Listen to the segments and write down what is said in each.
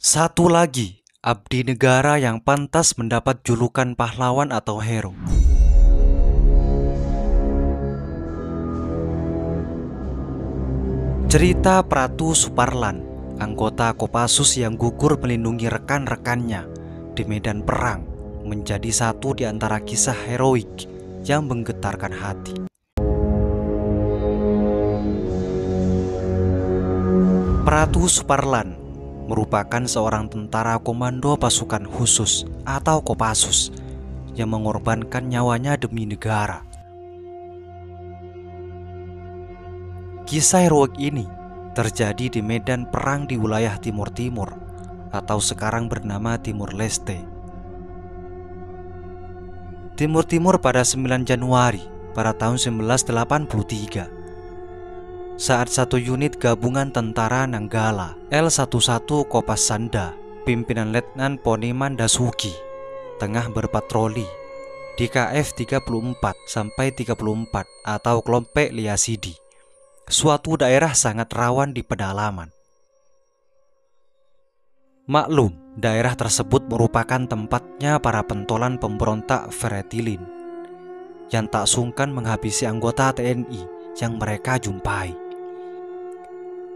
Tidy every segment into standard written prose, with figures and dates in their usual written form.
Satu lagi abdi negara yang pantas mendapat julukan pahlawan atau hero. Cerita Pratu Suparlan, anggota Kopassus yang gugur melindungi rekan-rekannya di medan perang, menjadi satu di antara kisah heroik yang menggetarkan hati. Pratu Suparlan merupakan seorang tentara komando pasukan khusus atau Kopassus yang mengorbankan nyawanya demi negara. Kisah heroik ini terjadi di medan perang di wilayah Timur Timur atau sekarang bernama Timur Leste. Timur Timur pada 9 Januari pada tahun 1983 saat satu unit gabungan tentara Nanggala L11 Kopasanda pimpinan Letnan Poniman Dasuki tengah berpatroli di KF 34 sampai 34 atau Klompek Liasidi, suatu daerah sangat rawan di pedalaman. Maklum, daerah tersebut merupakan tempatnya para pentolan pemberontak Fretilin yang tak sungkan menghabisi anggota TNI yang mereka jumpai.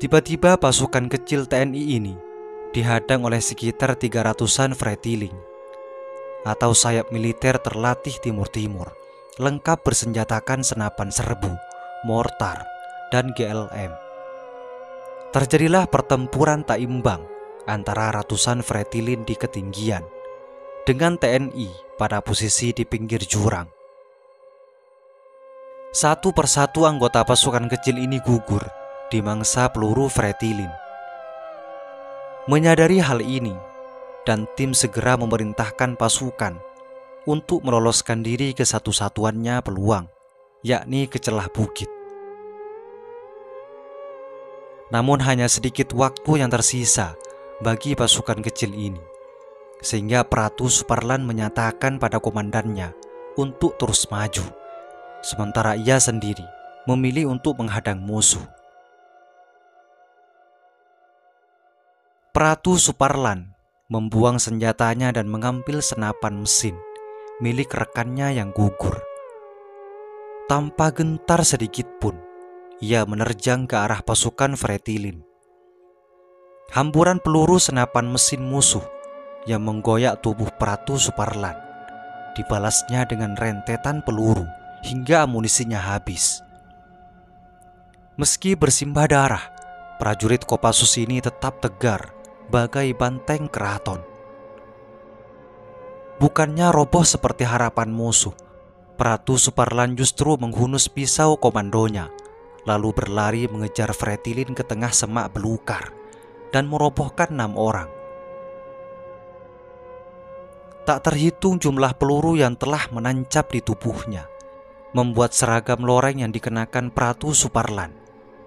Tiba-tiba pasukan kecil TNI ini dihadang oleh sekitar 300-an Fretilin atau sayap militer terlatih Timur-Timur, lengkap bersenjatakan senapan serbu, mortar, dan GLM. Terjadilah pertempuran tak imbang antara ratusan Fretilin di ketinggian dengan TNI pada posisi di pinggir jurang. Satu persatu anggota pasukan kecil ini gugur dimangsa peluru Fretilin. Menyadari hal ini, dan tim segera memerintahkan pasukan untuk meloloskan diri ke satu-satuannya peluang, yakni ke celah bukit. Namun hanya sedikit waktu yang tersisa bagi pasukan kecil ini, sehingga Pratu Suparlan menyatakan pada komandannya untuk terus maju, sementara ia sendiri memilih untuk menghadang musuh. Pratu Suparlan membuang senjatanya dan mengambil senapan mesin milik rekannya yang gugur. Tanpa gentar sedikit pun, ia menerjang ke arah pasukan Fretilin. Hamburan peluru senapan mesin musuh yang menggoyak tubuh Pratu Suparlan dibalasnya dengan rentetan peluru hingga amunisinya habis. Meski bersimbah darah, prajurit Kopassus ini tetap tegar bagai banteng keraton. Bukannya roboh seperti harapan musuh, Pratu Suparlan justru menghunus pisau komandonya, lalu berlari mengejar Fretilin ke tengah semak belukar dan merobohkan 6 orang. Tak terhitung jumlah peluru yang telah menancap di tubuhnya, membuat seragam loreng yang dikenakan Pratu Suparlan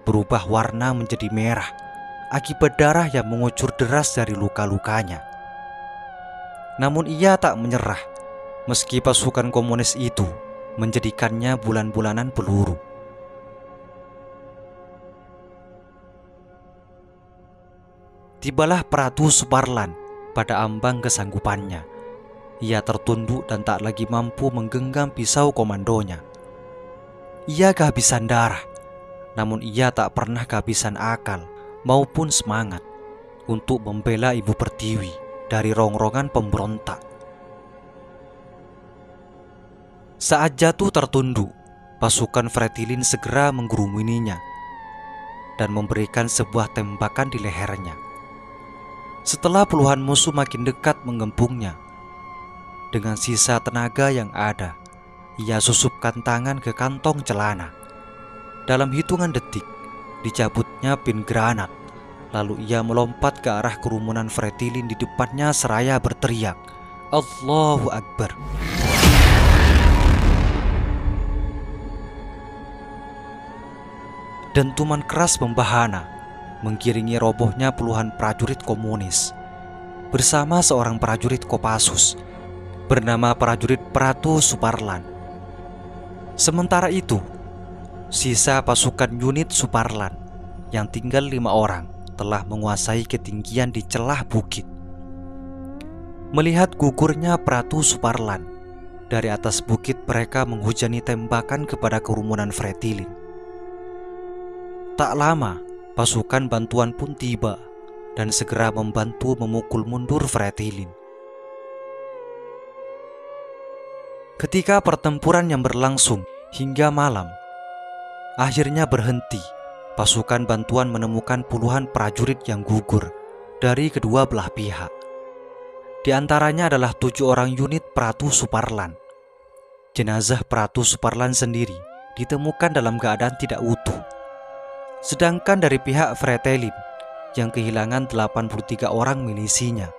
berubah warna menjadi merah akibat darah yang mengucur deras dari luka-lukanya. Namun ia tak menyerah, meski pasukan komunis itu menjadikannya bulan-bulanan peluru. Tibalah Pratu Suparlan pada ambang kesanggupannya. Ia tertunduk dan tak lagi mampu menggenggam pisau komandonya. Ia kehabisan darah, namun ia tak pernah kehabisan akal maupun semangat untuk membela Ibu Pertiwi dari rongrongan pemberontak. Saat jatuh tertunduk, pasukan Fretilin segera menggerumuininya dan memberikan sebuah tembakan di lehernya. Setelah puluhan musuh makin dekat menggempungnya, dengan sisa tenaga yang ada, ia susupkan tangan ke kantong celana. Dalam hitungan detik, dicabutnya pin granat. Lalu ia melompat ke arah kerumunan Fretilin di depannya seraya berteriak, "Allahu Akbar." Dentuman keras membahana mengiringi robohnya puluhan prajurit komunis bersama seorang prajurit Kopassus bernama prajurit Pratu Suparlan. Sementara itu, sisa pasukan unit Suparlan yang tinggal 5 orang telah menguasai ketinggian di celah bukit Melihat gugurnya Pratu Suparlan, dari atas bukit mereka menghujani tembakan kepada kerumunan Fretilin. Tak lama, pasukan bantuan pun tiba dan segera membantu memukul mundur Fretilin. Ketika pertempuran yang berlangsung hingga malam akhirnya berhenti, pasukan bantuan menemukan puluhan prajurit yang gugur dari kedua belah pihak. Di antaranya adalah 7 orang unit Pratu Suparlan. Jenazah Pratu Suparlan sendiri ditemukan dalam keadaan tidak utuh. Sedangkan dari pihak Fretilin yang kehilangan 83 orang milisinya,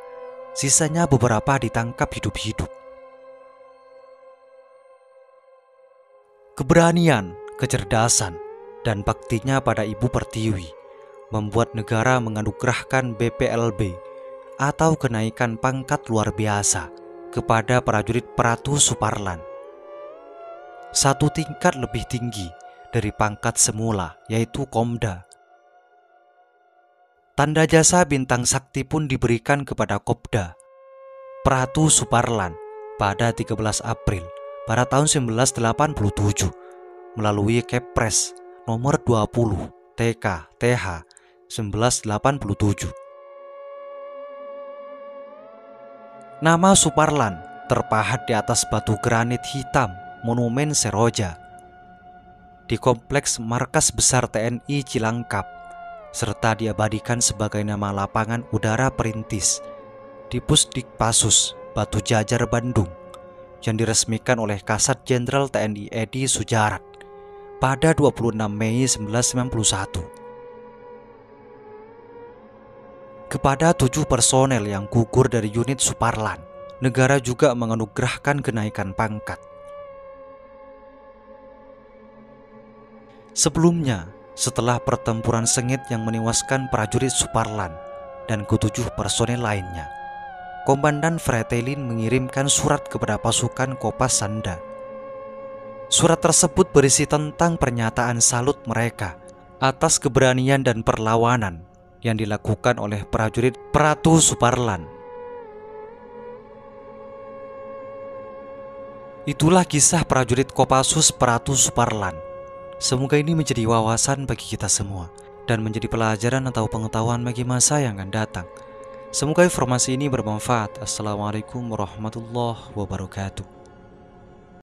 sisanya beberapa ditangkap hidup-hidup. Keberanian, kecerdasan, dan baktinya pada Ibu Pertiwi membuat negara menganugerahkan BPLB atau kenaikan pangkat luar biasa kepada prajurit Pratu Suparlan. 1 tingkat lebih tinggi dari pangkat semula, yaitu Komda. Tanda jasa bintang sakti pun diberikan kepada Kopda Pratu Suparlan pada 13 April pada tahun 1987 melalui Kepres nomor 20 TK TH 1987. Nama Suparlan terpahat di atas batu granit hitam Monumen Seroja di kompleks markas besar TNI Cilangkap, serta diabadikan sebagai nama lapangan udara perintis di Pusdikpasus Batu Jajar Bandung yang diresmikan oleh Kasat Jenderal TNI Edi Sujarat pada 26 Mei 1991. Kepada 7 personel yang gugur dari unit Suparlan, negara juga menganugerahkan kenaikan pangkat. Sebelumnya, setelah pertempuran sengit yang menewaskan prajurit Suparlan dan ke-7 personel lainnya, Komandan Fretilin mengirimkan surat kepada pasukan Kopas Sanda. Surat tersebut berisi tentang pernyataan salut mereka atas keberanian dan perlawanan yang dilakukan oleh prajurit Pratu Suparlan. Itulah kisah prajurit Kopassus Pratu Suparlan. Semoga ini menjadi wawasan bagi kita semua dan menjadi pelajaran atau pengetahuan bagi masa yang akan datang. Semoga informasi ini bermanfaat. Assalamualaikum warahmatullahi wabarakatuh.